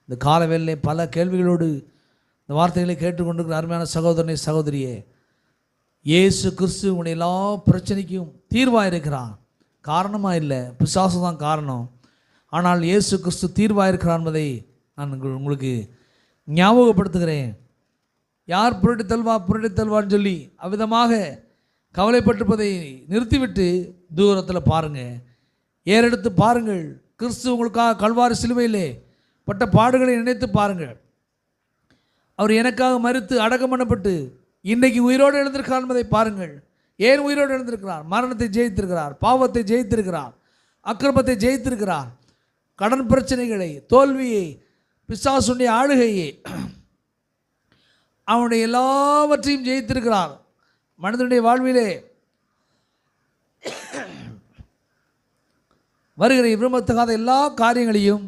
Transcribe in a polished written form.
இந்த காலவேளையிலே பல கேள்விகளோடு இந்த வார்த்தைகளை கேட்டுக்கொண்டிருக்கிற அருமையான சகோதரனை சகோதரியே, இயேசு கிறிஸ்து உங்களுடைய எல்லா பிரச்சனைக்கும் தீர்வாக இருக்கிறான். காரணமாக இல்லை, பிசாசு தான் காரணம். ஆனால் இயேசு கிறிஸ்து தீர்வாக இருக்கிறான் என்பதை நான் உங்களுக்கு ஞாபகப்படுத்துகிறேன். யார் புரட்டித்தல்வான்னு சொல்லி அவ்விதமாக கவலைப்பட்டிருப்பதை நிறுத்திவிட்டு தூரத்தில் பாருங்கள், ஏறெடுத்து பாருங்கள். கிறிஸ்து உங்களுக்காக கல்வாரி சிலுவையிலே பட்ட பாடுகளை நினைத்து பாருங்கள். அவர் எனக்காக மரித்து அடக்கம் பண்ணப்பட்டு இன்றைக்கு உயிரோடு எழுந்திருக்கிறார் என்பதை பாருங்கள். ஏன் உயிரோடு எழுந்திருக்கிறார்? மரணத்தை ஜெயித்திருக்கிறார், பாவத்தை ஜெயித்திருக்கிறார், அக்கிரமத்தை ஜெயித்திருக்கிறார், கடன் பிரச்சனைகளை, தோல்வியை, பிசாசுடைய ஆளுகையை, அவனுடைய எல்லாவற்றையும் ஜெயித்திருக்கிறார். மனிதனுடைய வாழ்விலே வருகிற விரும்பத்தகாத எல்லா காரியங்களையும்